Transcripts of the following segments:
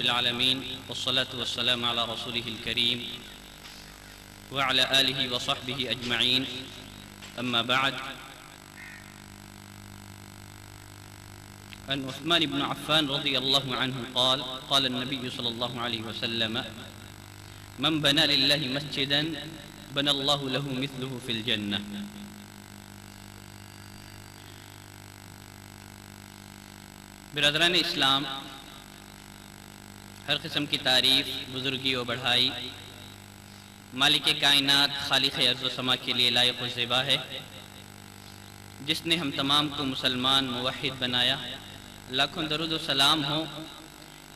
رب العالمين والصلاة والسلام على رسوله الكريم وعلى آله وصحبه أجمعين أما بعد. عن عثمان بن عفان رضي الله عنه قال قال النبي صلى الله عليه وسلم من بنى لله مسجدا بنى الله له مثله في الجنة. برادران اسلام، ہر قسم کی تعریف، بزرگی و بڑھائی مالک کائنات خالق ارض و سما کے لیے لائق و زیبا ہے، جس نے ہم تمام کو مسلمان موحد بنایا. لاکھوں درود و سلام ہوں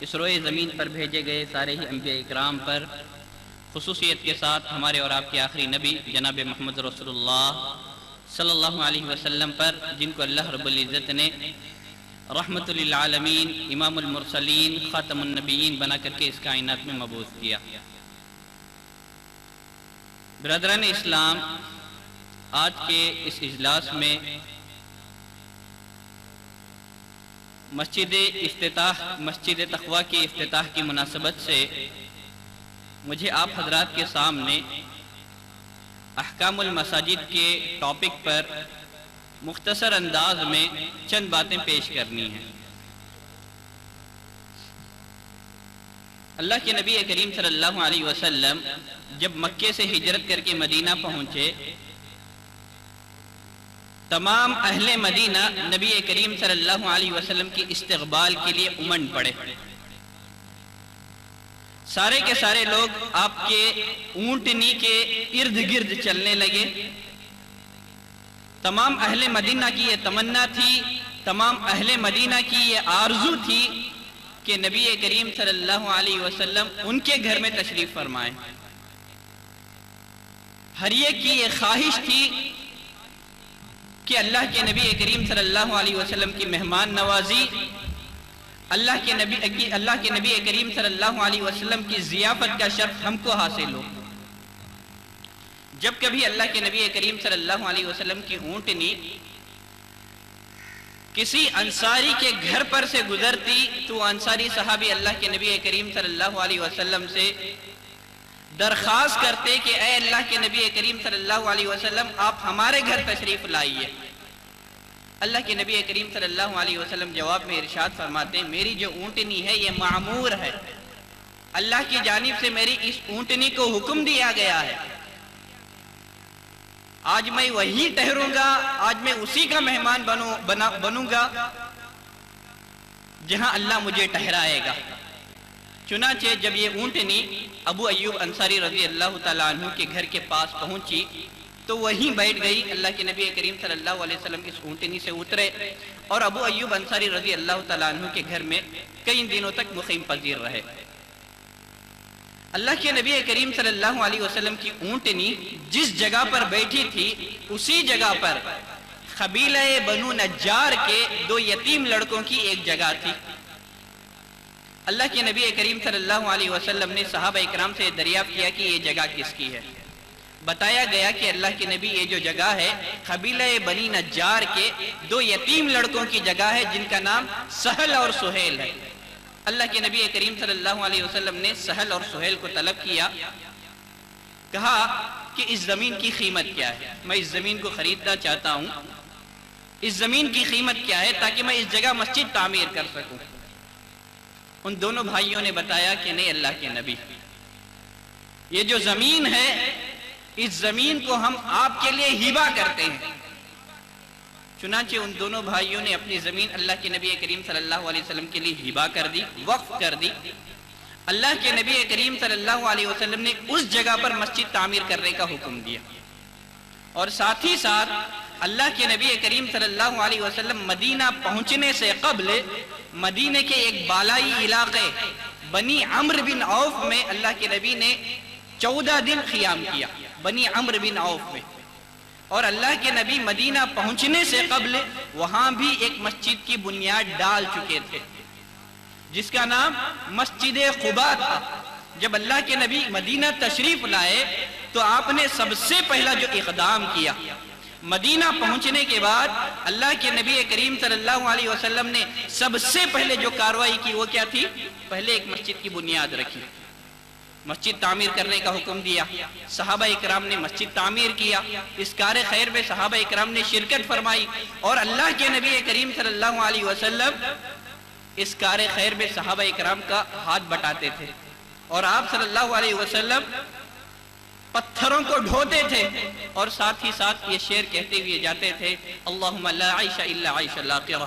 اس روئے زمین پر بھیجے گئے سارے ہی انبیاء اکرام پر، خصوصیت کے ساتھ ہمارے اور آپ کے آخری نبی جناب محمد رسول اللہ صلی اللہ علیہ وسلم پر، جن کو اللہ رب العزت نے رحمت للعالمین، امام المرسلین، خاتم النبیین بنا کر کے اس کائنات میں مبعوث کیا. برادران اسلام، آج کے اس اجلاس میں مسجد تقویٰ کے افتتاح کی مناسبت سے مجھے آپ حضرات کے سامنے احکام المساجد کے ٹاپک پر مختصر انداز میں چند باتیں پیش کرنی ہیں. اللہ کے نبی کریم صلی اللہ علیہ وسلم جب مکے سے ہجرت کر کے مدینہ پہنچے، تمام اہل مدینہ نبی کریم صلی اللہ علیہ وسلم کی استقبال کے لیے امنڈ پڑے. سارے کے سارے لوگ آپ کے اونٹنی کے ارد گرد چلنے لگے. تمام اہل مدینہ کی یہ تمنا تھی، تمام اہل مدینہ کی یہ آرزو تھی کہ نبی کریم صلی اللہ علیہ وسلم ان کے گھر میں تشریف فرمائیں. ہر ایک کی یہ خواہش تھی کہ اللہ کے نبی کریم صلی اللہ علیہ وسلم کی مہمان نوازی، اللہ کے نبی کریم صلی اللہ علیہ وسلم کی ضیافت کا شرف ہم کو حاصل ہو. جب کبھی اللہ کے نبی کریم صلی اللہ علیہ وسلم کی اونٹنی کسی انصاری کے گھر پر سے گزرتی تو انصاری صحابی اللہ کے نبی کریم صلی اللہ علیہ وسلم سے درخواست کرتے کہ اے اللہ کے نبی کریم صلی اللہ علیہ وسلم آپ ہمارے گھر تشریف لائیے. اللہ کے نبی کریم صلی اللہ علیہ وسلم جواب میں ارشاد فرماتے ہیں میری جو اونٹنی ہے یہ معمور ہے، اللہ کی جانب سے میری اس اونٹنی کو حکم دیا گیا ہے، آج میں وہی ٹھہروں گا، آج میں اسی کا مہمان بنوں گا جہاں اللہ مجھے ٹھہرائے گا. چنانچہ جب یہ اونٹنی ابو ایوب انصاری رضی اللہ تعالیٰ عنہ کے گھر کے پاس پہنچی تو وہیں بیٹھ گئی. اللہ کے نبی کریم صلی اللہ علیہ وسلم اس اونٹنی سے اترے اور ابو ایوب انصاری رضی اللہ تعالیٰ عنہ کے گھر میں کئی دنوں تک مقیم پذیر رہے. اللہ کے نبی کریم صلی اللہ علیہ وسلم کی اونٹنی جس جگہ پر بیٹھی تھی اسی جگہ پر قبیلہ بنو نجار کے 2 یتیم لڑکوں کی ایک جگہ تھی. اللہ کے نبی کریم صلی اللہ علیہ وسلم نے صحابہ اکرام سے دریافت کیا کہ یہ جگہ کس کی ہے. بتایا گیا کہ اللہ کے نبی یہ جو جگہ ہے قبیلہ بنی نجار کے 2 یتیم لڑکوں کی جگہ ہے جن کا نام سہل اور سہیل ہے. اللہ کے نبی کریم صلی اللہ علیہ وسلم نے سہل اور سہیل کو طلب کیا، کہا کہ اس زمین کی قیمت کیا ہے، میں اس زمین کو خریدنا چاہتا ہوں، اس زمین کی قیمت کیا ہے تاکہ میں اس جگہ مسجد تعمیر کر سکوں. ان دونوں بھائیوں نے بتایا کہ نہیں اللہ کے نبی، یہ جو زمین ہے اس زمین کو ہم آپ کے لیے ہبہ کرتے ہیں. چنانچہ ان دونوں بھائیوں نے اپنی زمین اللہ کے نبی کریم صلی اللہ علیہ وسلم کے لیے ہبہ کر دی، وقف کر دی. اللہ کے نبی کریم صلی اللہ علیہ وسلم نے اس جگہ پر مسجد تعمیر کرنے کا حکم دیا اور ساتھ ہی ساتھ اللہ کے نبی کریم صلی اللہ علیہ وسلم مدینہ پہنچنے سے قبل مدینہ کے ایک بالائی علاقے بنی عمرو بن عوف میں اللہ کے نبی نے 14 دن قیام کیا، بنی عمرو بن عوف میں. اور اللہ کے نبی مدینہ پہنچنے سے قبل وہاں بھی ایک مسجد کی بنیاد ڈال چکے تھے جس کا نام مسجد قباء تھا. جب اللہ کے نبی مدینہ تشریف لائے تو آپ نے سب سے پہلا جو اقدام کیا مدینہ پہنچنے کے بعد اللہ کے نبی کریم صلی اللہ علیہ وسلم نے سب سے پہلے جو کارروائی کی وہ کیا تھی؟ پہلے ایک مسجد کی بنیاد رکھی، مسجد تعمیر کرنے کا حکم دیا، صحابہ اکرام نے مسجد تعمیر کیا، اس کار خیر میں صحابہ اکرام نے شرکت فرمائی، اور اللہ کے نبی کریم صلی اللہ علیہ وسلم اس کار خیر میں صحابہ اکرام کا ہاتھ بٹاتے تھے، اور آپ صلی اللہ علیہ وسلم پتھروں کو ڈھوتے تھے، اور ساتھ ہی ساتھ یہ شعر کہتے ہوئے جاتے تھے، اللہم لا عیش الا عیش الاخرہ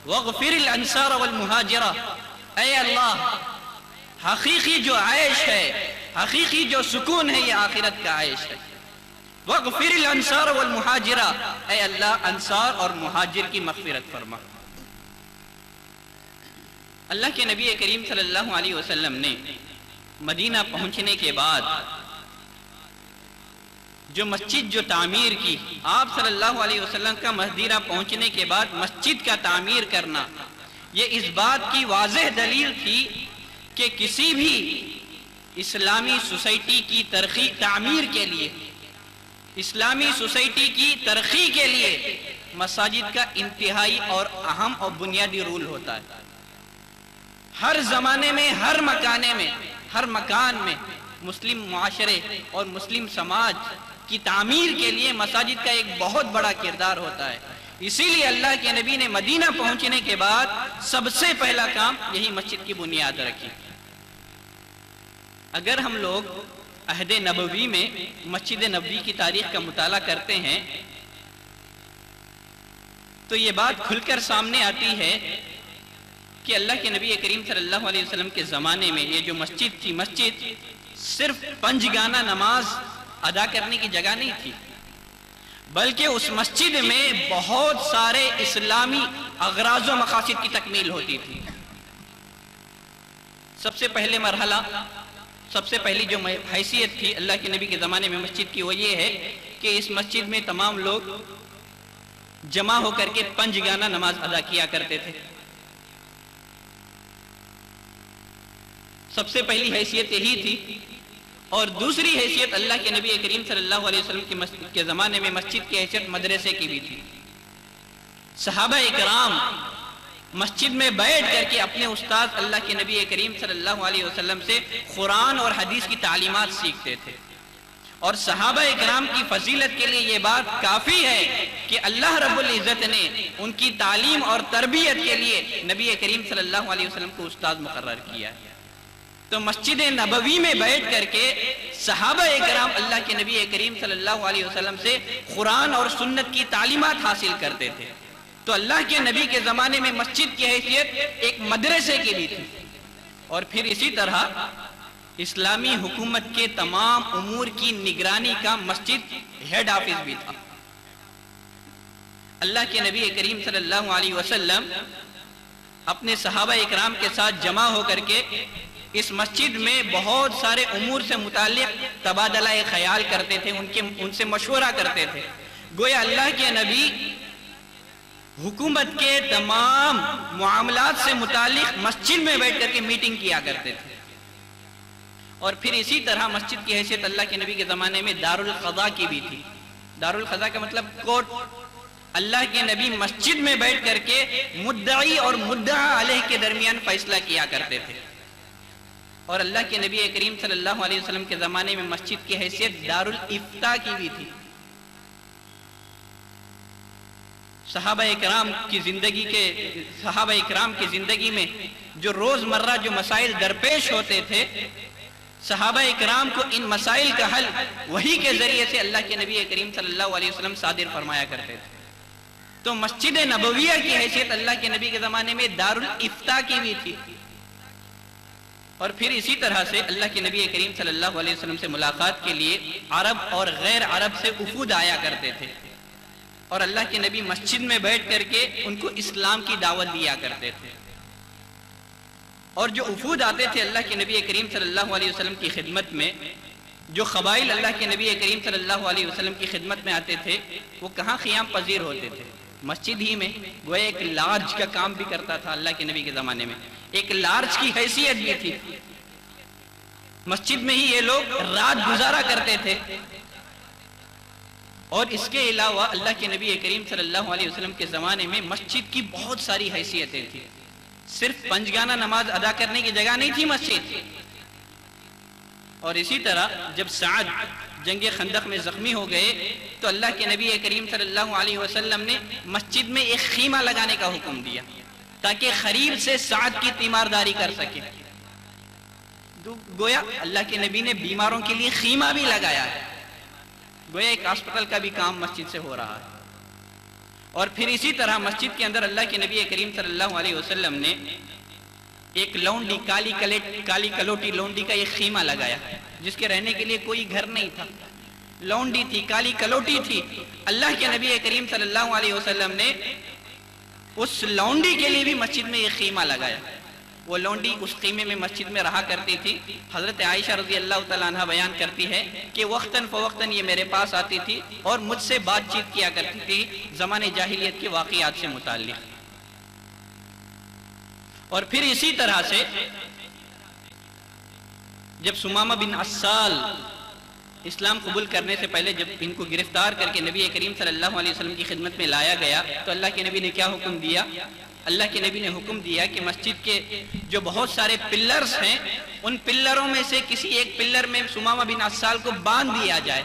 واغفر الانصار والمہاجرہ، اے اللہ حقیقی جو عیش ہے، حقیقی جو سکون ہے، یہ آخرت کا عیش ہے، واغفر الانصار والمہاجرہ، اے اللہ انصار اور مہاجر کی مغفرت فرما۔ اللہ کے نبی کریم صلی اللہ علیہ وسلم نے مدینہ پہنچنے کے بعد جو مسجد جو تعمیر کی، آپ صلی اللہ علیہ وسلم کا مدینہ پہنچنے کے بعد مسجد کا تعمیر کرنا، یہ اس بات کی واضح دلیل تھی کہ کسی بھی اسلامی سوسائٹی کی ترقی تعمیر کے لیے، اسلامی سوسائٹی کی ترقی کے لیے مساجد کا انتہائی اور اہم اور بنیادی رول ہوتا ہے۔ ہر زمانے میں، ہر مکانے میں، ہر مکان میں مسلم معاشرے اور مسلم سماج کی تعمیر کے لیے مساجد کا ایک بہت بڑا کردار ہوتا ہے۔ اسی لیے اللہ کے نبی نے مدینہ پہنچنے کے بعد سب سے پہلا کام یہی مسجد کی بنیاد رکھی۔ اگر ہم لوگ عہد نبوی میں مسجد نبوی کی تاریخ کا مطالعہ کرتے ہیں تو یہ بات کھل کر سامنے آتی ہے کہ اللہ کے نبی کریم صلی اللہ علیہ وسلم کے زمانے میں یہ جو مسجد تھی، مسجد صرف 5 گانا نماز ادا کرنے کی جگہ نہیں تھی، بلکہ اس مسجد میں بہت سارے اسلامی اغراض و مقاصد کی تکمیل ہوتی تھی۔ سب سے پہلے مرحلہ، سب سے پہلی جو حیثیت تھی اللہ کے نبی کے زمانے میں مسجد کی، وہ یہ ہے کہ اس مسجد میں تمام لوگ جمع ہو کر کے 5 گانا نماز ادا کیا کرتے تھے۔ سب سے پہلی حیثیت یہی تھی، اور دوسری حیثیت اللہ کے نبی کریم صلی اللہ علیہ وسلم کے زمانے میں مسجد کی حیثیت مدرسے کی بھی تھی۔ صحابہ اکرام مسجد میں بیٹھ کر کے اپنے استاد اللہ کے نبی کریم صلی اللہ علیہ وسلم سے قرآن اور حدیث کی تعلیمات سیکھتے تھے، اور صحابہ اکرام کی فضیلت کے لیے یہ بات کافی ہے کہ اللہ رب العزت نے ان کی تعلیم اور تربیت کے لیے نبی کریم صلی اللہ علیہ وسلم کو استاد مقرر کیا ہے۔ تو مسجد نبوی میں بیٹھ کر کے صحابہ اکرام اللہ کے نبی کریم صلی اللہ علیہ وسلم سے قرآن اور سنت کی تعلیمات حاصل کرتے تھے۔ تو اللہ کے نبی کے زمانے میں مسجد کی حیثیت ایک مدرسے کی بھی تھی، اور پھر اسی طرح اسلامی حکومت کے تمام امور کی نگرانی کا مسجد ہیڈ آفس بھی تھا۔ اللہ کے نبی کریم صلی اللہ علیہ وسلم اپنے صحابہ اکرام کے ساتھ جمع ہو کر کے اس مسجد میں بہت سارے امور سے متعلق تبادلہ خیال کرتے تھے، ان سے مشورہ کرتے تھے۔ گویا اللہ کے نبی حکومت کے تمام معاملات سے متعلق مسجد میں بیٹھ کر کے میٹنگ کیا کرتے تھے۔ اور پھر اسی طرح مسجد کی حیثیت اللہ کے نبی کے زمانے میں دار القضاء کی بھی تھی۔ دار القضاء کا مطلب کورٹ۔ اللہ کے نبی مسجد میں بیٹھ کر کے مدعی اور مدعا علیہ کے درمیان فیصلہ کیا کرتے تھے۔ اور اللہ کے نبی کریم صلی اللہ علیہ وسلم کے زمانے میں مسجد کی حیثیت دار الافتاء کی بھی تھی۔ صحابہ اکرام کی زندگی میں جو روزمرہ جو مسائل درپیش ہوتے تھے، صحابہ اکرام کو ان مسائل کا حل وحی کے ذریعے سے اللہ کے نبی کریم صلی اللہ علیہ وسلم صادر فرمایا کرتے تھے۔ تو مسجد نبویہ کی حیثیت اللہ کے نبی کے زمانے میں دار الافتاء کی بھی تھی۔ اور پھر اسی طرح سے اللہ کے نبی کریم صلی اللہ علیہ وسلم سے ملاقات کے لیے عرب اور غیر عرب سے وفود آیا کرتے تھے، اور اللہ کے نبی مسجد میں بیٹھ کر کے ان کو اسلام کی دعوت دیا کرتے تھے۔ اور جو وفود آتے تھے اللہ کے نبی کریم صلی اللہ علیہ وسلم کی خدمت میں، جو قبائل اللہ کے نبی کریم صلی اللہ علیہ وسلم کی خدمت میں آتے تھے، وہ کہاں قیام پذیر ہوتے تھے؟ مسجد ہی میں۔ وہ ایک لارج کا کام بھی کرتا تھا اللہ کے نبی کے زمانے میں، ایک لارج کی حیثیت بھی تھی۔ مسجد میں ہی یہ لوگ رات گزارا کرتے تھے۔ اور اس کے علاوہ اللہ کے نبی کریم صلی اللہ علیہ وسلم کے زمانے میں مسجد کی بہت ساری حیثیتیں تھیں. صرف پنجگانہ نماز ادا کرنے کی جگہ نہیں تھی مسجد. اور اسی طرح جب سعد جنگ خندق میں زخمی ہو گئے تو اللہ کے نبی کریم صلی اللہ علیہ وسلم نے مسجد میں ایک خیمہ لگانے کا حکم دیا تاکہ قریب سے سعد کی تیمارداری کر سکے. گویا اللہ کے نبی نے بیماروں کے لیے خیمہ بھی لگایا ہے. گویا ایک ہاسپٹل کا بھی کام مسجد سے ہو رہا ہے. اور پھر اسی طرح مسجد کے اندر اللہ کے نبی کریم صلی اللہ علیہ وسلم نے ایک لونڈی کالی کلوٹی لونڈی کا ایک خیمہ لگایا جس کے رہنے کے لیے کوئی گھر نہیں تھا. لونڈی تھی، کالی کلوٹی تھی. اللہ کے نبی کریم صلی اللہ علیہ وسلم نے اس لونڈی کے لیے بھی مسجد میں ایک خیمہ لگایا. وہ لونڈی اس خیمے میں مسجد میں رہا کرتی تھی. حضرت عائشہ رضی اللہ تعالیٰ عنہ بیان کرتی ہے کہ وقتاً فوقتاً یہ میرے پاس آتی تھی اور مجھ سے بات چیت کیا کرتی تھی زمانے جاہلیت کے واقعات سے متعلق. اور پھر اسی طرح سے جب ثمامہ بن عسال اسلام قبول کرنے سے پہلے جب ان کو گرفتار کر کے نبی کریم صلی اللہ علیہ وسلم کی خدمت میں لایا گیا تو اللہ کے نبی نے کیا حکم دیا؟ اللہ کے نبی نے حکم دیا کہ مسجد کے جو بہت سارے پلرز ہیں ان پلروں میں سے کسی ایک پلر میں ثمامہ بن عسال کو باندھ دیا جائے.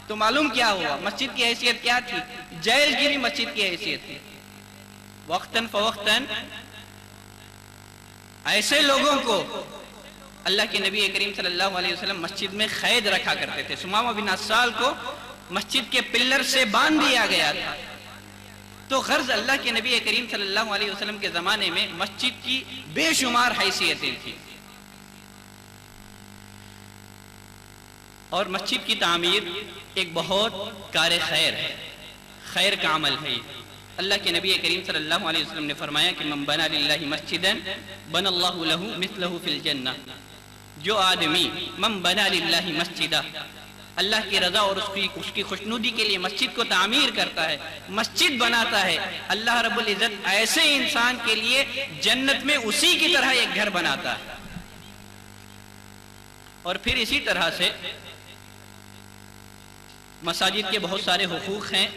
تو معلوم کیا ہوا؟ مسجد کی حیثیت کیا تھی؟ جیل کی بھی مسجد کی حیثیت تھی. وقتاً فوقتاً ایسے لوگوں کو اللہ کے نبی کریم صلی اللہ علیہ وسلم مسجد میں قید رکھا کرتے تھے. ثمامہ بن عسال کو مسجد کے پلر سے باندھ دیا گیا تھا. تو غرض اللہ کے نبی کریم صلی اللہ علیہ وسلم کے زمانے میں مسجد کی بے شمار حیثیتیں تھیں. اور مسجد کی تعمیر ایک بہت کار خیر ہے، خیر کا عمل ہے. اللہ کے نبی کریم صلی اللہ علیہ وسلم نے فرمایا کہ من بنا للہ مسجدا بنا اللہ لہ مثلہ فی الجنہ. جو آدمی من بنا للہ مسجدا اللہ کی رضا اور اس کی خوشنودی کے لیے مسجد کو تعمیر کرتا ہے، مسجد بناتا ہے، اللہ رب العزت ایسے انسان کے لیے جنت میں اسی کی طرح ایک گھر بناتا ہے. اور پھر اسی طرح سے مساجد کے بہت سارے حقوق ہیں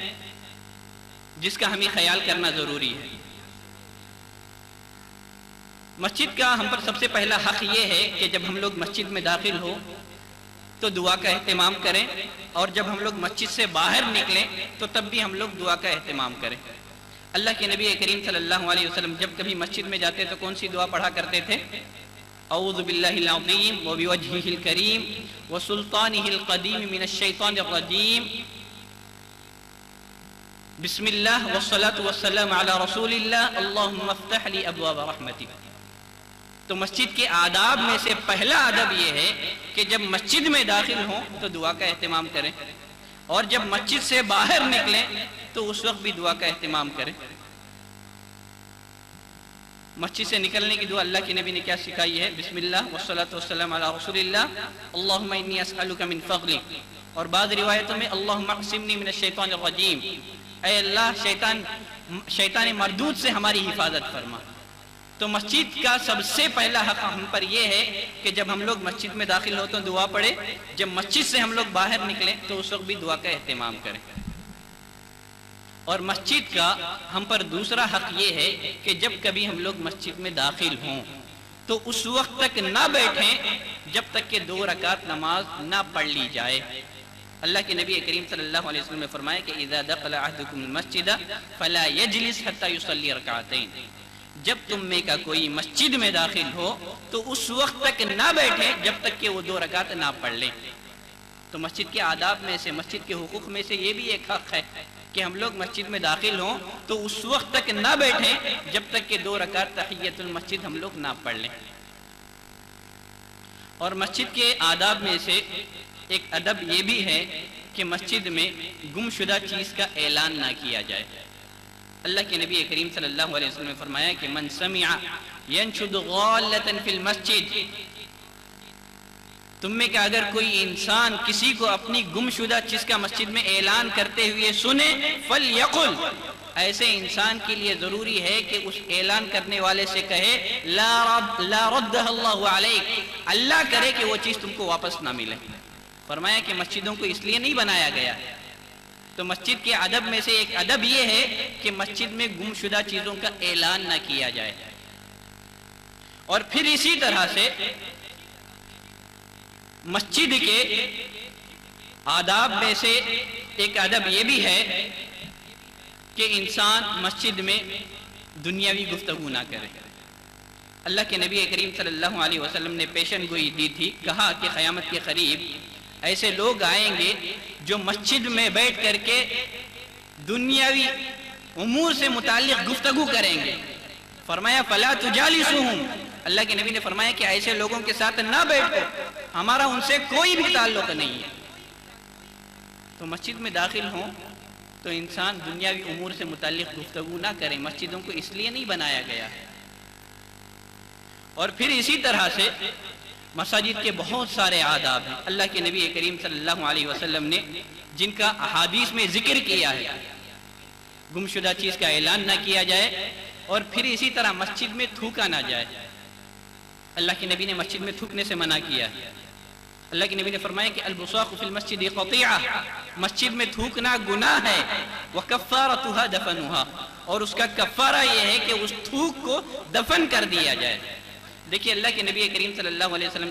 جس کا ہمیں خیال کرنا ضروری ہے. مسجد کا ہم پر سب سے پہلا حق یہ ہے کہ جب ہم لوگ مسجد میں داخل ہو تو دعا کا اہتمام کریں، اور جب ہم لوگ مسجد سے باہر نکلیں تو تب بھی ہم لوگ دعا کا اہتمام کریں. اللہ کے نبی کریم صلی اللہ علیہ وسلم جب کبھی مسجد میں جاتے تو کون سی دعا پڑھا کرتے تھے؟ اعوذ باللہ العظیم وبوجہہ الکریم وسلطانہ القدیم من الشیطان الرجیم بسم اللہ والصلاة والسلام علی رسول اللہ اللہم افتح لی ابواب رحمتک. تو مسجد کے آداب میں سے پہلا ادب یہ ہے کہ جب مسجد میں داخل ہوں تو دعا کا اہتمام کریں، اور جب مسجد سے باہر نکلیں تو اس وقت بھی دعا کا اہتمام کریں. مسجد سے نکلنے کی دعا اللہ کے نبی نے کیا سکھائی ہے؟ بسم اللہ والصلاة والسلام علی رسول اللہ اللہم انی اسألک من فضلک. اور بعض روایتوں میں اللہم اعصمنی من الشیطان الرجیم، اے اللہ شیطان مردود سے ہماری حفاظت فرما. تو مسجد کا سب سے پہلا حق ہم پر یہ ہے کہ جب ہم لوگ مسجد میں داخل ہو تو دعا پڑھیں، جب مسجد سے ہم لوگ باہر نکلیں تو اس وقت بھی دعا کا اہتمام کریں. اور مسجد کا ہم پر دوسرا حق یہ ہے کہ جب کبھی ہم لوگ مسجد میں داخل ہوں تو اس وقت تک نہ بیٹھیں جب تک کہ 2 رکعت نماز نہ پڑھ لی جائے. اللہ کے نبی کریم صلی اللہ علیہ وسلم نے فرمایا کہ اذا دخل احدکم المسجد فلا يجلس حتى يصلي رکعتین. جب تم میں کا کوئی مسجد میں داخل ہو تو اس وقت تک نہ بیٹھے جب تک کہ وہ 2 رکعت نہ پڑھ لیں. تو مسجد کے آداب میں سے، مسجد کے حقوق میں سے یہ بھی ایک حق ہے کہ ہم لوگ مسجد میں داخل ہوں تو اس وقت تک نہ بیٹھیں جب تک کہ 2 رکعت تحیۃ المسجد ہم لوگ نہ پڑھ لیں. اور مسجد کے آداب میں سے ایک ادب یہ بھی ہے کہ مسجد میں گمشدہ چیز کا اعلان نہ کیا جائے. اللہ کے نبی کریم صلی اللہ علیہ وسلم نے فرمایا کہ من سمع ينشد غالة فی المسجد، تم میں کہ اگر کوئی انسان کسی کو اپنی گمشدہ چیز کا مسجد میں اعلان کرتے ہوئے سنے فلیقل، ایسے انسان کے لیے ضروری ہے کہ اس اعلان کرنے والے سے کہے لا ردہ اللہ علیک، اللہ کرے کہ وہ چیز تم کو واپس نہ ملے. فرمایا کہ مسجدوں کو اس لیے نہیں بنایا گیا تو مسجد کے ادب میں سے ایک ادب یہ ہے کہ مسجد میں گمشدہ چیزوں کا اعلان نہ کیا جائے. اور پھر اسی طرح سے مسجد کے آداب میں سے ایک ادب یہ بھی ہے کہ انسان مسجد میں دنیاوی گفتگو نہ کرے. اللہ کے نبی کریم صلی اللہ علیہ وسلم نے پیشن گوئی دی تھی، کہا کہ قیامت کے قریب ایسے لوگ آئیں گے جو مسجد میں بیٹھ کر کے دنیاوی امور سے متعلق گفتگو کریں گے. فرمایا فلا تجالسوہم، اللہ کے نبی نے فرمایا کہ ایسے لوگوں کے ساتھ نہ بیٹھو، ہمارا ان سے کوئی بھی تعلق نہیں ہے. تو مسجد میں داخل ہوں تو انسان دنیاوی امور سے متعلق گفتگو نہ کرے. مسجدوں کو اس لیے نہیں بنایا گیا ہے. اور پھر اسی طرح سے مساجد کے بہت سارے آداب ہیں اللہ کے نبی کریم صلی اللہ علیہ وسلم نے جن کا احادیث میں ذکر کیا ہے. گمشدہ چیز کا اعلان نہ کیا جائے، اور پھر اسی طرح مسجد میں تھوکا نہ جائے. اللہ کے نبی نے مسجد میں تھوکنے سے منع کیا. اللہ کے نبی نے فرمایا کہ البصاق فی المسجد قطیعہ، مسجد میں تھوکنا گناہ ہے. وکفارتها دفنها، اور اس کا کفارہ یہ ہے کہ اس تھوک کو دفن کر دیا جائے. دیکھیے اللہ کے نبی کریم صلی اللہ علیہ وسلم